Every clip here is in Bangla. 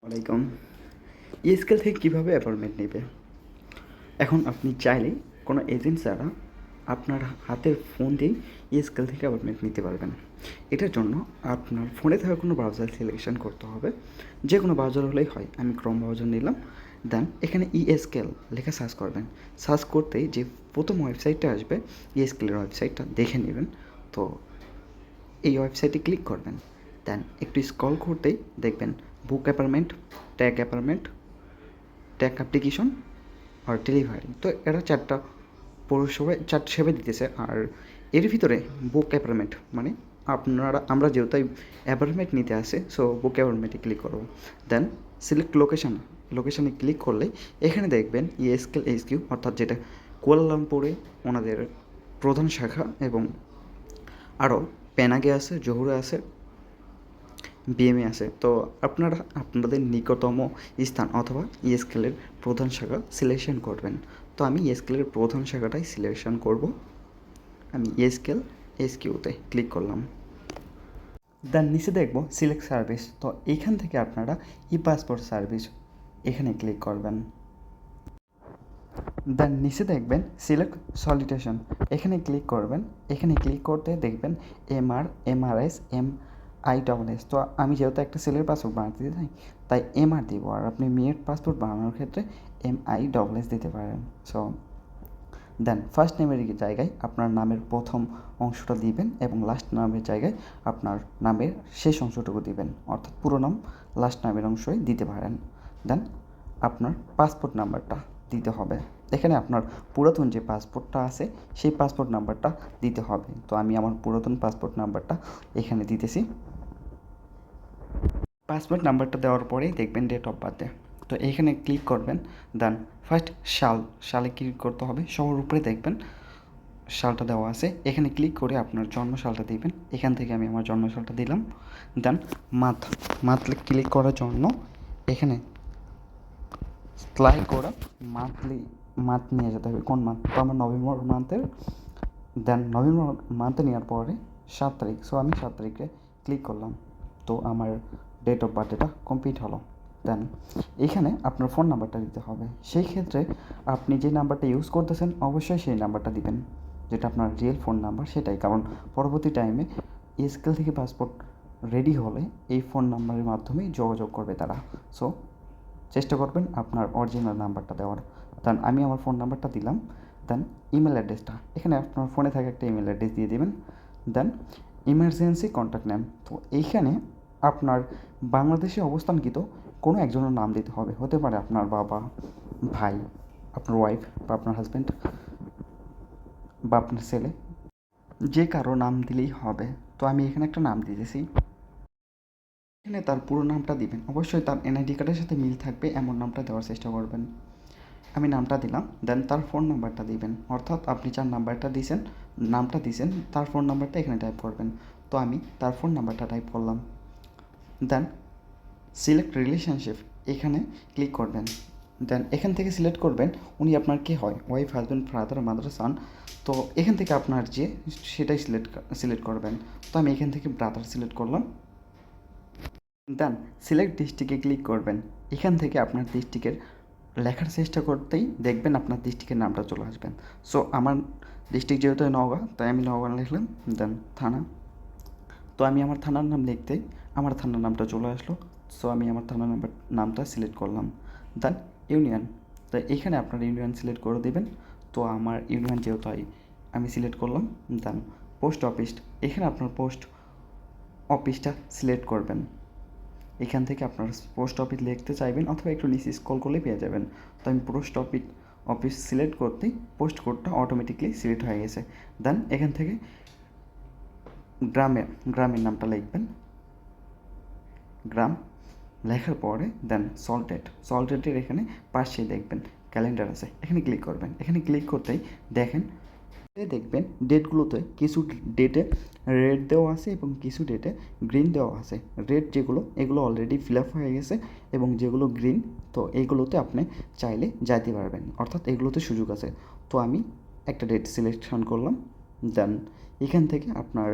ওয়ালাইকুম। স্কেল থেকে কীভাবে অ্যাপয়েন্টমেন্ট নেবে? এখন আপনি চাইলেই কোনো এজেন্ট ছাড়া আপনার হাতের ফোন দিয়েই স্কেল থেকে অ্যাপয়েন্টমেন্ট নিতে পারবেন। এটার জন্য আপনার ফোনে থাকা কোনো ব্রাউজার সিলেকশন করতে হবে। যে কোনো ব্রাউজার হলেই হয়। আমি ক্রোম ব্রাউজার নিলাম। দেন এখানে স্কেল লেখা সার্চ করবেন। সার্চ করতেই যে প্রথম ওয়েবসাইটটা আসবে স্কেলের ওয়েবসাইটটা দেখে নেবেন। তো এই ওয়েবসাইটে ক্লিক করবেন। দেন একটু স্ক্রল করতেই দেখবেন book appointment, tag appointment, tag application আর ডেলিভারি। তো এরা চারটা সেবা দিতেছে। আর এর ভিতরে বুক অ্যাপয়েন্টমেন্ট মানে আমরা যেহেতু অ্যাপয়েন্টমেন্ট নিতে আসে, সো বুক অ্যাপয়েন্টমেন্টে ক্লিক করবো। দেন সিলেক্ট লোকেশানে ক্লিক করলে এখানে দেখবেন ইএসকেল এইচকিউ, অর্থাৎ যেটা কুয়ালালামপুরে ওনাদের প্রধান শাখা, এবং আরও পেনাগে আছে, জহুরে আছে, বিএমএ আছে। তো আপনারা আপনাদের নিকটতম স্থান অথবা ইএসকেলের প্রধান শাখা সিলেকশন করবেন। তো আমি ইএসকেলের প্রধান শাখাটাই সিলেকশন করব। আমি ইএসকেল এসকিউতে ক্লিক করলাম। দেন নিচে দেখব সিলেক্ট সার্ভিস। তো এইখান থেকে আপনারা ই পাসপোর্ট সার্ভিস এখানে ক্লিক করবেন। দেন নিচে দেখবেন সিলেক্ট সলিটেশন, এখানে ক্লিক করবেন। এখানে ক্লিক করতে দেখবেন MR, MRS, MISS। তো আমি যেহেতু একটা ছেলের পাসপোর্ট বানাতে চাই তাই MR দিব, আর আপনি মেয়ের পাসপোর্ট বানানোর ক্ষেত্রে MISS দিতে পারেন। সো দেন ফার্স্ট নেমের জায়গায় আপনার নামের প্রথম অংশটা দিবেন এবং লাস্ট নামের জায়গায় আপনার নামের শেষ অংশটুকু দিবেন, অর্থাৎ পুরো নাম লাস্ট নামের অংশই দিতে পারেন। দেন আপনার পাসপোর্ট নাম্বারটা দিতে হবে। এখানে আপনার পুরাতন যে পাসপোর্টটা আছে সেই পাসপোর্ট নাম্বারটা দিতে হবে। তো আমি আমার পুরাতন পাসপোর্ট নাম্বারটা এখানে দিতেছি। পাসপোর্ট নাম্বারটা দেওয়ার পরেই দেখবেন ডেট অফ বার্থে। তো এইখানে ক্লিক করবেন। দেন ফার্স্ট সালে ক্লিক করতে হবে। সবার উপরে দেখবেন সালটা দেওয়া আছে, এখানে ক্লিক করে আপনার জন্মসালটা দিবেন। এখান থেকে আমি আমার জন্মসালটা দিলাম। দেন মান্থ ক্লিক করার জন্য এখানে স্লাইড করে মান্থ নিয়ে যেতে হবে, কোন মান্থ। তো আমার নভেম্বর মান্থের, দেন নভেম্বর মান্থে নেওয়ার পরে 7 তারিখ। সো আমি 7 তারিখে ক্লিক করলাম। তো আমার ডেট অফ বার্থ এটা কমপ্লিট হলো। দেন এইখানে আপনার ফোন নাম্বারটা দিতে হবে। সেই ক্ষেত্রে আপনি যে নাম্বারটা ইউজ করতেছেন অবশ্যই সেই নাম্বারটা দিবেন, যেটা আপনার রিয়েল ফোন নাম্বার সেটাই। কারণ পরবর্তী টাইমে স্কেল থেকে পাসপোর্ট রেডি হলে এই ফোন নাম্বারের মাধ্যমেই যোগাযোগ করবে তারা। সো চেষ্টা করবেন আপনার অরিজিনাল নাম্বারটা দেওয়ার। দেন আমি আমার ফোন নাম্বারটা দিলাম। দেন ইমেল অ্যাড্রেসটা এখানে আপনার ফোনে থাকা একটা ইমেল অ্যাড্রেস দিয়ে দেবেন। দেন ইমার্জেন্সি কন্ট্যাক্ট নেম, তো এইখানে আপনার বাংলাদেশে অবস্থানকৃত কোনো একজনের নাম দিতে হবে। হতে পারে আপনার বাবা, ভাই, আপনার ওয়াইফ বা আপনার হাজব্যান্ড বা আপনার ছেলে, যে কারো নাম দিলেই হবে। তো আমি এখানে একটা নাম দিতেছি। এখানে তার পুরো নামটা দিবেন, অবশ্যই তার এনআইডি কার্ডের সাথে মিল থাকবে এমন নামটা দেওয়ার চেষ্টা করবেন। আমি নামটা দিলাম। দেন তার ফোন নাম্বারটা দিবেন, অর্থাৎ আপনি যার নামটা দিয়েছেন তার ফোন নাম্বারটা এখানে টাইপ করবেন। তো আমি তার ফোন নাম্বারটা টাইপ করলাম। দেন সিলেক্ট রিলেশনশিপ এখানে ক্লিক করবেন। দেন এখান থেকে সিলেক্ট করবেন উনি আপনার কে হয়, ওয়াইফ, হাজব্যান্ড, ফাদার, মাদার, সান। তো এখান থেকে আপনার যে সেটাই সিলেক্ট করবেন। তো আমি এখান থেকে ব্রাদার সিলেক্ট করলাম। দেন সিলেক্ট ডিস্ট্রিক্টে ক্লিক করবেন। এখান থেকে আপনার ডিস্ট্রিক্টের লেখার চেষ্টা করতেই দেখবেন আপনার ডিস্ট্রিক্টের নামটা চলে আসবেন। সো আমার ডিস্ট্রিক্ট যেহেতু নওগাঁ তাই আমি নওগাঁ লিখলাম। দেন থানা, তো আমি আমার থানার নাম লিখতেই আমার থানার নামটা চলে আসলো। সো আমি আমার থানার নামটা সিলেক্ট করলাম। দেন ইউনিয়ন, তো এইখানে আপনার ইউনিয়ন সিলেক্ট করে দেবেন। তো আমার ইউনিয়ন যেহেতু আমি সিলেক্ট করলাম। দেন পোস্ট অফিস, এখানে আপনার পোস্ট অফিসটা সিলেক্ট করবেন। এখান থেকে আপনার পোস্ট অফিস লিখতে চাইবেন অথবা একটু নিচে স্ক্রল করলেই পেয়ে যাবেন। তো আমি পোস্ট অফিস সিলেক্ট করতেই পোস্ট কোডটা অটোমেটিকলি সিলেক্ট হয়ে গেছে। দেন এখান থেকে গ্রামের নামটা লিখবেন। গ্রাম লেখার পরে দেন সল্টেটের এখানে পাশেই দেখবেন ক্যালেন্ডার আছে, এখানে ক্লিক করবেন। এখানে ক্লিক করতেই দেখবেন ডেটগুলোতে কিছু ডেটে রেড দেওয়া আছে এবং কিছু ডেটে গ্রিন দেওয়া আছে। রেড যেগুলো এগুলো অলরেডি ফিল আপ হয়ে গেছে, এবং যেগুলো গ্রিন তো এইগুলোতে আপনি চাইলে যাইতে পারবেন, অর্থাৎ এগুলোতে সুযোগ আছে। তো আমি একটা ডেট সিলেকশন করলাম। দেন এখান থেকে আপনার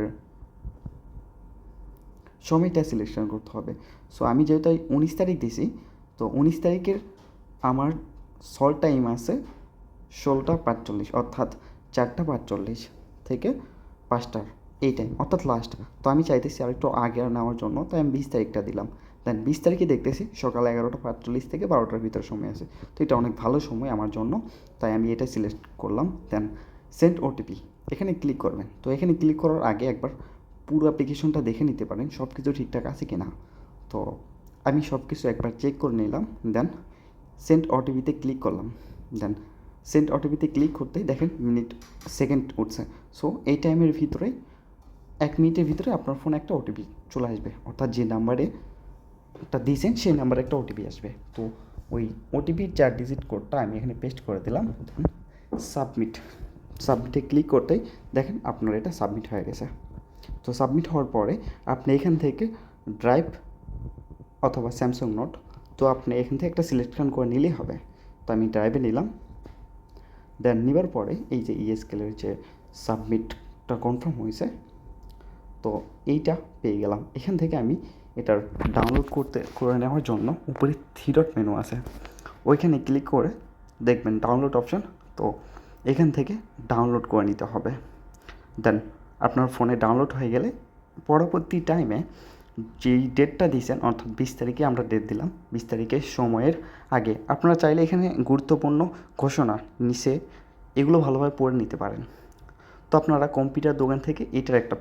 সময়টা সিলেকশন করতে হবে। সো আমি যেহেতু 19 তারিখ দিছি, তো 19 তারিখের আমার সল্ট টাইম আছে 16:45, অর্থাৎ 4:45 থেকে 5টার এই টাইম, অর্থাৎ লাস্ট। তো আমি চাইতেছি আর একটু আগে নেওয়ার জন্য, তাই আমি 20 তারিখটা দিলাম। দেন 20 তারিখে দেখতেছি সকাল 11:45 থেকে 12টার ভিতরে সময় আছে। তো এটা অনেক ভালো সময় আমার জন্য, তাই আমি এটা সিলেক্ট করলাম। দেন সেন্ড ওটিপি, এখানে ক্লিক করবেন। তো এখানে ক্লিক করার আগে একবার পুরো অ্যাপ্লিকেশনটা দেখে নিতে পারেন সব কিছু ঠিকঠাক আছে কি না। তো আমি সব কিছু একবার চেক করে নিলাম। দেন সেন্ড ওটিপিতে ক্লিক করলাম। দেন সেন্ড ওটিপিতে ক্লিক করতেই দেখেন মিনিট সেকেন্ড উঠছে। সো এই টাইমের ভিতরে 1 মিনিটের ভিতরে আপনার ফোনে একটা ওটিপি চলে আসবে, অর্থাৎ যে নাম্বারে একটা দিয়েছেন সেই নাম্বারে একটা ওটিপি আসবে। তো ওই ওটিপির 4 ডিজিট কোডটা আমি এখানে পেস্ট করে দিলাম। সাবমিটে ক্লিক করতেই দেখেন আপনার এটা সাবমিট হয়ে গেছে। তো সাবমিট হওয়ার পরে আপনি এখান থেকে ড্রাইভ অথবা স্যামসাং নোট, তো আপনি এখান থেকে একটা সিলেকশন করে নিলেই হবে। তো আমি ড্রাইভে নিলাম। দেন নেবার পরে এই যে ইএসকেলের যে সাবমিটটা কনফার্ম হয়েছে, তো এইটা পেয়ে গেলাম। এখান থেকে আমি এটার ডাউনলোড করে নেওয়ার জন্য উপরে 3 ডট মেনু আছে, ওইখানে ক্লিক করে দেখবেন ডাউনলোড অপশান। তো এখান থেকে ডাউনলোড করে নিতে হবে। দেন আপনার ফোনে ডাউনলোড হয়ে গেলে পরবর্তী টাইমে যেই ডেটটা দিয়েছেন, অর্থাৎ 20 তারিখে আমরা ডেট দিলাম, 20 তারিখের সময়ের আগে আপনারা চাইলে এখানে গুরুত্বপূর্ণ ঘোষণা নিচে এগুলো ভালোভাবে পড়ে নিতে পারেন। তো আপনারা কম্পিউটার দোকান থেকে এটার একটা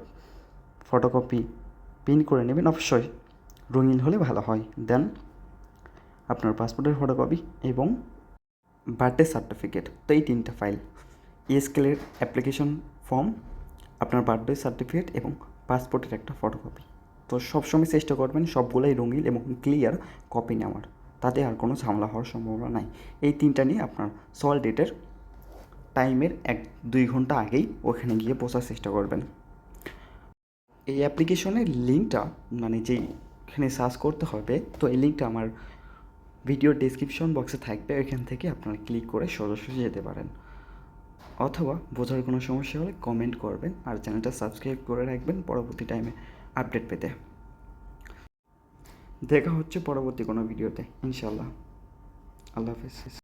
ফটোকপি প্রিন্ট করে নেবেন, অবশ্যই রঙিন হলে ভালো হয়। দেন আপনার পাসপোর্টের ফটোকপি এবং বার্থডে সার্টিফিকেট, তো এই 3টা ফাইল, ইএসকেলের অ্যাপ্লিকেশন ফর্ম, আপনার বার্থডে সার্টিফিকেট এবং পাসপোর্টের একটা ফটোকপি। তো সবসময় চেষ্টা করবেন সবগুলোই রঙিন এবং ক্লিয়ার কপি নেওয়ার, তাতে আর কোনো ঝামেলা হওয়ার সম্ভাবনা নাই। এই 3টা নিয়ে আপনার সল ডেটের টাইমের 1-2 ঘন্টা আগেই ওখানে গিয়ে পৌঁছার চেষ্টা করবেন। এই অ্যাপ্লিকেশনের লিঙ্কটা মানে যেইখানে সার্চ করতে হবে, তো এই লিঙ্কটা আমার ভিডিও ডেসক্রিপশন বক্সে থাকবে, ওইখান থেকে আপনারা ক্লিক করে সরাসরি যেতে পারেন। অথবা বোঝার কোনো সমস্যা হলে কমেন্ট করবেন, আর চ্যানেলটা সাবস্ক্রাইব করে রাখবেন পরবর্তী টাইমে আপডেট পেতে। দেখা হচ্ছে পরবর্তী কোনো ভিডিওতে ইনশাল্লাহ। আল্লাহ হাফেজ।